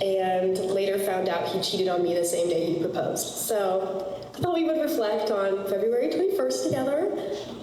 and later found out he cheated on me the same day he proposed. So I thought we would reflect on February 21st together,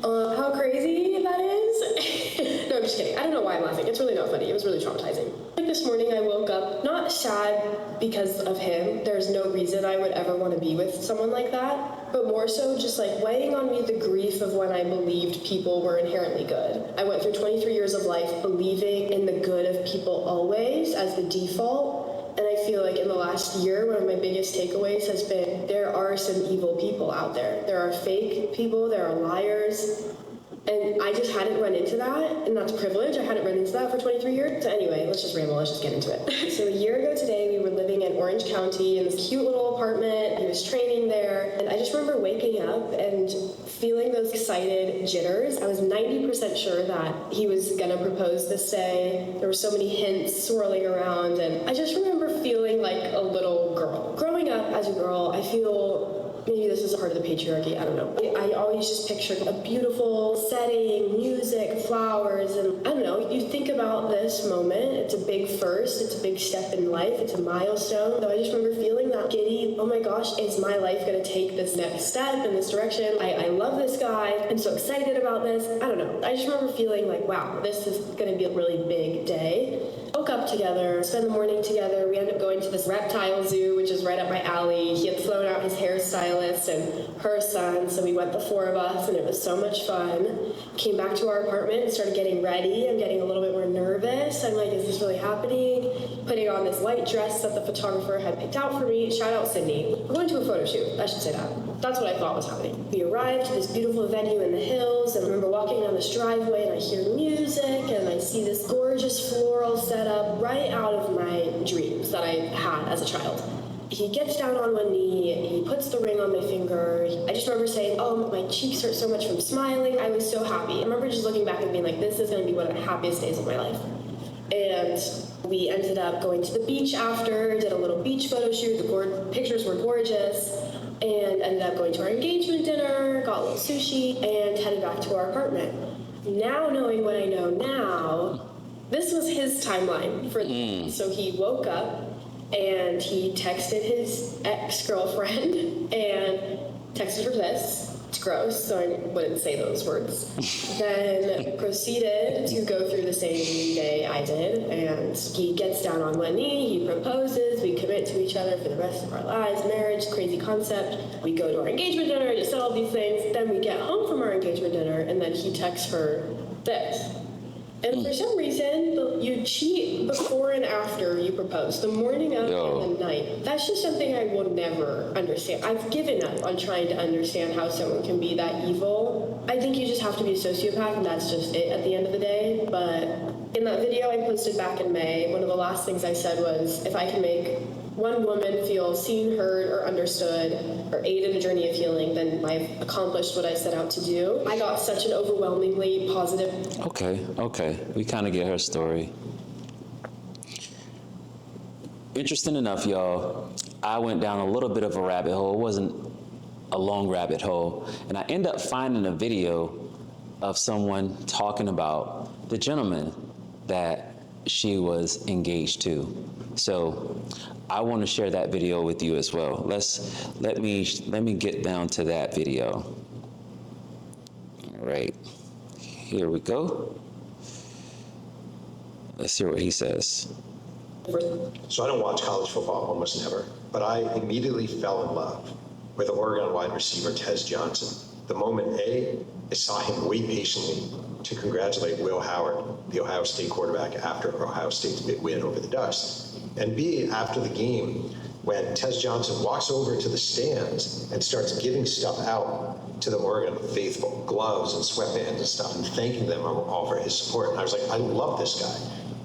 how crazy that is. No, I'm just kidding. I don't know why I'm laughing. It's really not funny. It was really traumatizing. Like this morning I woke up not sad because of him. There's no reason I would ever want to be with someone like that, but more so just like weighing on me the grief of when I believed people were inherently good. I went through 23 years of life believing in the good of people always as the default. And I feel like in the last year, one of my biggest takeaways has been there are some evil people out there. There are fake people, there are liars. And I just hadn't run into that, and that's privilege. I hadn't run into that for 23 years. So anyway, let's just ramble, let's just get into it. So a year ago today, we were living in Orange County in this cute little apartment. He was training there, and I just remember waking up and feeling those excited jitters. I was 90% sure that he was gonna propose this day. There were so many hints swirling around, and I just remember feeling like a little girl. Growing up as a girl, I feel, maybe this is a part of the patriarchy, I don't know. I always just pictured a beautiful setting, music, flowers, and I don't know, you think about this moment, it's a big first, it's a big step in life, it's a milestone. So I just remember feeling that giddy, oh my gosh, is my life gonna take this next step in this direction? I love this guy, I'm so excited about this. I don't know, I just remember feeling like, wow, this is gonna be a really big day. Woke up together, spent the morning together. We ended up going to this reptile zoo, which is right up my alley. He had flown out his hairstylist and her son, so we went the four of us, and it was so much fun. Came back to our apartment and started getting ready. I'm getting a little bit more nervous. I'm like, is this really happening? Putting on this white dress that the photographer had picked out for me. Shout out Sydney. We're going to a photo shoot, I should say that. That's what I thought was happening. We arrived to this beautiful venue in the hills, and I remember walking down this driveway, and I hear music, and I see this gorgeous floral setup right out of my dreams that I had as a child. He gets down on one knee, he puts the ring on my finger. I just remember saying, oh, my cheeks hurt so much from smiling. I was so happy. I remember just looking back and being like, this is gonna be one of the happiest days of my life. And we ended up going to the beach after, did a little beach photo shoot. The pictures were gorgeous, and ended up going to our engagement dinner, got a little sushi, and headed back to our apartment. Now, knowing what I know now, this was his timeline for So he woke up and he texted his ex-girlfriend and texted her this. It's gross, so I wouldn't say those words. Then proceeded to go through the same day I did, and he gets down on one knee, he proposes, we commit to each other for the rest of our lives, marriage, crazy concept. We go to our engagement dinner, just said all these things, then we get home from our engagement dinner, and then he texts her this. And for some reason, you cheat before and after you propose, the morning of and the night. That's just something I will never understand. I've given up on trying to understand how someone can be that evil. I think you just have to be a sociopath, and that's just it at the end of the day. But in that video I posted back in May, one of the last things I said was, if I can make one woman feel seen, heard, or understood, or aid in a journey of healing, then I've accomplished what I set out to do. I got such an overwhelmingly positive... Okay. We kind of get her story. Interesting enough, y'all, I went down a little bit of a rabbit hole. It wasn't a long rabbit hole. And I ended up finding a video of someone talking about the gentleman that she was engaged to. So I want to share that video with you as well. Let me get down to that video. All right, here we go. Let's hear what he says. So I don't watch college football, almost never, but I immediately fell in love with the Oregon wide receiver Tez Johnson. The moment I saw him wait patiently to congratulate Will Howard, the Ohio State quarterback, after Ohio State's big win over the Ducks. And B, after the game, when Tez Johnson walks over to the stands and starts giving stuff out to the Oregon faithful, gloves and sweatbands and stuff, and thanking them all for his support. And I was like, I love this guy.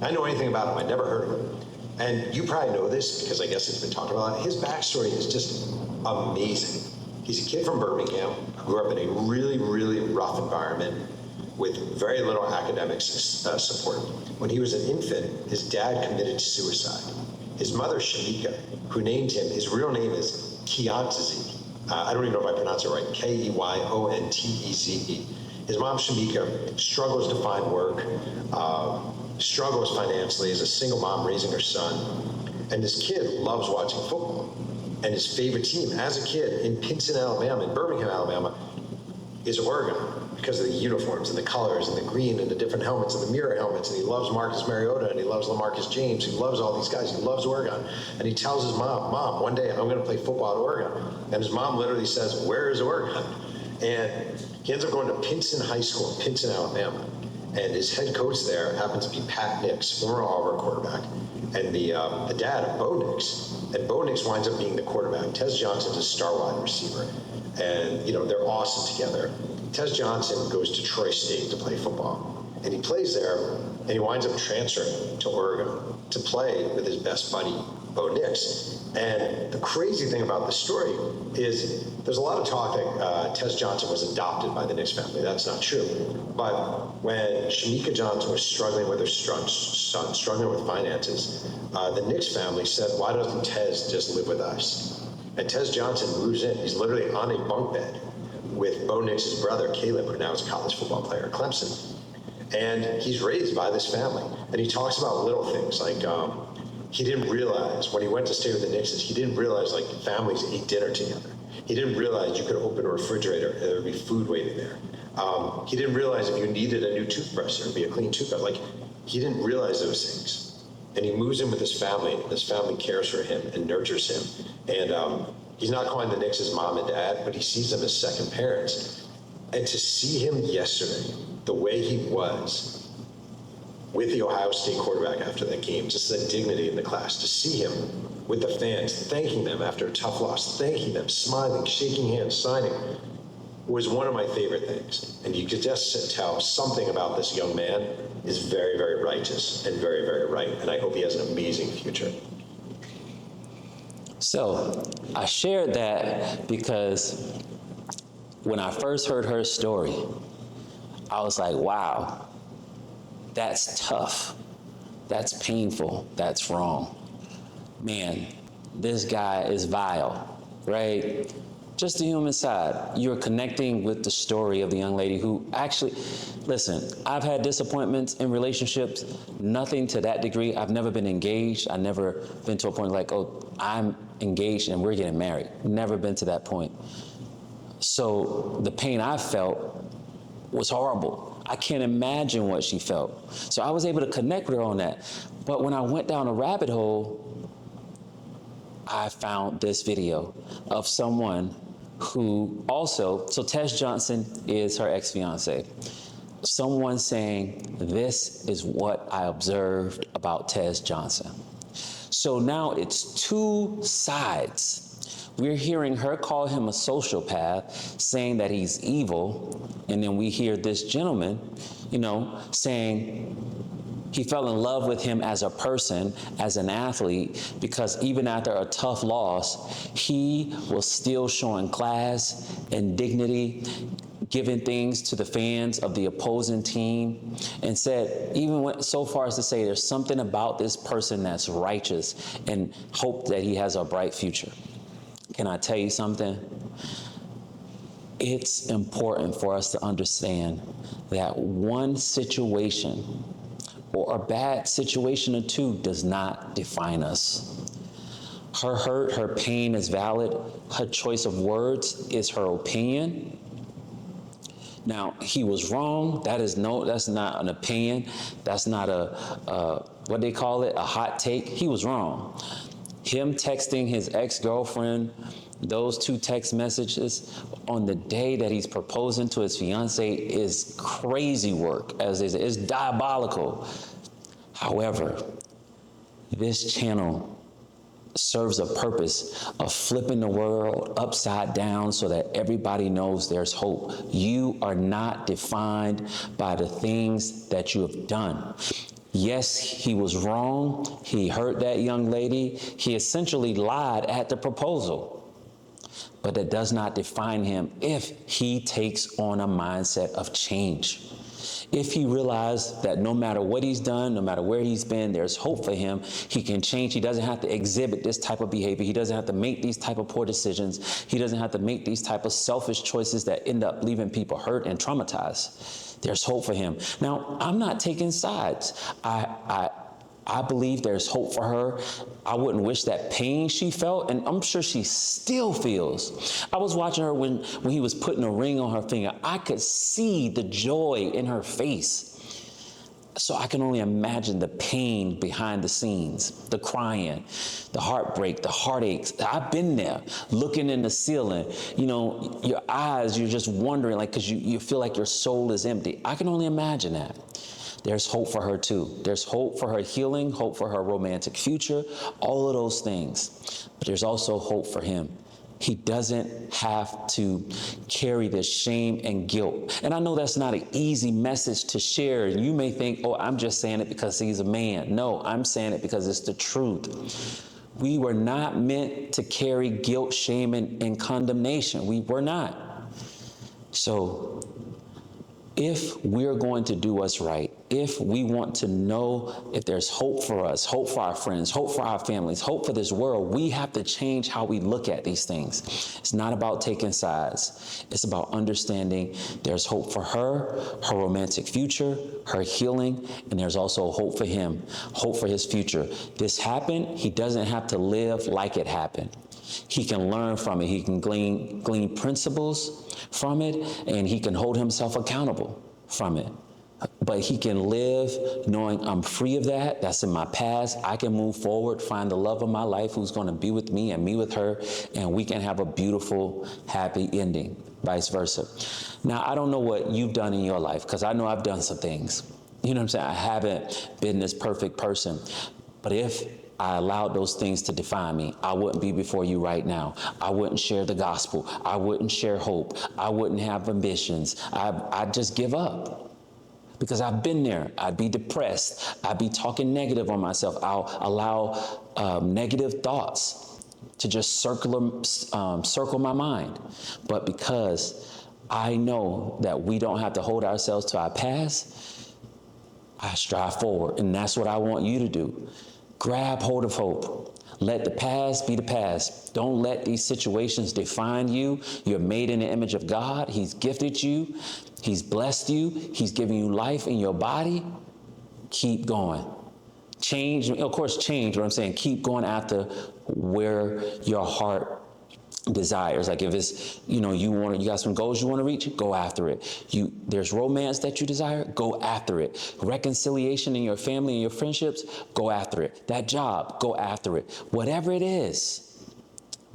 I didn't know anything about him. I'd never heard of him. And you probably know this because I guess it's been talked about. His backstory is just amazing. He's a kid from Birmingham who grew up in a really, really rough environment with very little academic support. When he was an infant, his dad committed suicide. His mother, Shamika, who named him, his real name is Keyonteze. I don't even know if I pronounce it right, Keyonteze. His mom, Shamika, struggles to find work. struggles financially as a single mom raising her son. And this kid loves watching football. And his favorite team as a kid in Pinson, Alabama, in Birmingham, Alabama, is Oregon because of the uniforms and the colors and the green and the different helmets and the mirror helmets. And he loves Marcus Mariota and he loves LaMarcus James. He loves all these guys. He loves Oregon. And he tells his mom, one day I'm going to play football at Oregon. And his mom literally says, where is Oregon? And he ends up going to Pinson High School in Pinson, Alabama. And his head coach there happens to be Pat Nix, former Auburn quarterback, and the dad of Bo Nix. And Bo Nix winds up being the quarterback. Tez Johnson's a star wide receiver. And, they're awesome together. Tez Johnson goes to Troy State to play football. And he plays there, and he winds up transferring to Oregon to play with his best buddy, Bo Nix. And the crazy thing about this story is there's a lot of talk that Tez Johnson was adopted by the Nix family. That's not true. But when Shamika Johnson was struggling with her son, struggling with finances, the Nix family said, why doesn't Tez just live with us? And Tez Johnson moves in. He's literally on a bunk bed with Bo Nix's brother, Caleb, who now is a college football player at Clemson. And he's raised by this family. And he talks about little things like he didn't realize when he went to stay with the Nixes, he didn't realize like families ate dinner together. He didn't realize you could open a refrigerator and there would be food waiting there. He didn't realize if you needed a new toothbrush, there would be a clean toothbrush. Like, he didn't realize those things. And he moves in with his family, and his family cares for him and nurtures him. And he's not calling the Nixes mom and dad, but he sees them as second parents. And to see him yesterday, the way he was with the Ohio State quarterback after that game, just the dignity in the class, to see him with the fans, thanking them after a tough loss, thanking them, smiling, shaking hands, signing, was one of my favorite things. And you could just tell something about this young man is very, very righteous and very, very right. And I hope he has an amazing future. So I shared that because when I first heard her story, I was like, wow, that's tough. That's painful. That's wrong. Man, this guy is vile, right? Just the human side. You're connecting with the story of the young lady who actually, listen, I've had disappointments in relationships, nothing to that degree. I've never been engaged. I've never been to a point like, oh, I'm engaged and we're getting married. Never been to that point. So the pain I felt was horrible. I can't imagine what she felt. So I was able to connect with her on that. But when I went down a rabbit hole, I found this video of someone who also, so Tez Johnson is her ex-fiance. Someone saying, this is what I observed about Tez Johnson. So now it's two sides. We're hearing her call him a sociopath, saying that he's evil. And then we hear this gentleman, saying he fell in love with him as a person, as an athlete, because even after a tough loss, he was still showing class and dignity, giving things to the fans of the opposing team, and said, even went so far as to say there's something about this person that's righteous and hope that he has a bright future. Can I tell you something? It's important for us to understand that one situation or a bad situation or two does not define us. Her hurt, her pain is valid. Her choice of words is her opinion. Now, he was wrong. That's not an opinion. That's not what they call it, a hot take. He was wrong. Him texting his ex-girlfriend, those two text messages on the day that he's proposing to his fiance is crazy work, as they say. It's diabolical. However, this channel serves a purpose of flipping the world upside down so that everybody knows there's hope. You are not defined by the things that you have done. Yes, he was wrong. He hurt that young lady. He essentially lied at the proposal. But that does not define him if he takes on a mindset of change. if he realized that no matter what he's done, no matter where he's been, there's hope for him. He can change. He doesn't have to exhibit this type of behavior. He doesn't have to make these type of poor decisions. He doesn't have to make these type of selfish choices that end up leaving people hurt and traumatized. There's hope for him. Now, I'm not taking sides. I believe there's hope for her. I wouldn't wish that pain she felt, and I'm sure she still feels. I was watching her when he was putting a ring on her finger. I could see the joy in her face. So I can only imagine the pain behind the scenes, the crying, the heartbreak, the heartaches. I've been there, looking in the ceiling. You know, your eyes, you're just wondering, like, because you feel like your soul is empty. I can only imagine that. There's hope for her too. There's hope for her healing, hope for her romantic future, all of those things. But there's also hope for him. He doesn't have to carry this shame and guilt. And I know that's not an easy message to share. You may think, oh, I'm just saying it because he's a man. No, I'm saying it because it's the truth. We were not meant to carry guilt, shame, and condemnation. We were not. So if we're going to do what's right, if we want to know if there's hope for us, hope for our friends, hope for our families, hope for this world, we have to change how we look at these things. It's not about taking sides. It's about understanding there's hope for her romantic future, her healing, and there's also hope for him, hope for his future. This happened. He doesn't have to live like it happened. He can learn from it. He can glean principles from it, and he can hold himself accountable from it. But he can live knowing I'm free of that. That's in my past. I can move forward, find the love of my life who's going to be with me and me with her, and we can have a beautiful, happy ending, vice versa. Now, I don't know what you've done in your life, because I know I've done some things. You know what I'm saying? I haven't been this perfect person. But if I allowed those things to define me, I wouldn't be before you right now. I wouldn't share the gospel. I wouldn't share hope. I wouldn't have ambitions. I'd just give up. Because I've been there. I'd be depressed. I'd be talking negative on myself. I'll allow negative thoughts to just circle my mind. But because I know that we don't have to hold ourselves to our past, I strive forward. And that's what I want you to do. Grab hold of hope. Let the past be the past. Don't let these situations define you. You're made in the image of God. He's gifted you. He's blessed you. He's given you life in your body. Keep going. Change, of course, change. What I'm saying, keep going after where your heart desires. Like if it's, you got some goals you want to reach, go after it. There's romance that you desire, go after it. Reconciliation in your family and your friendships, go after it. That job, go after it. Whatever it is,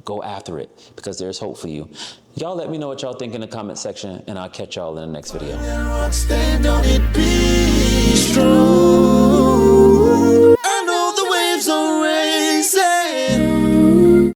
go after it, because there's hope for you. Y'all let me know what y'all think in the comment section, and I'll catch y'all in the next video. Stand on it, be strong.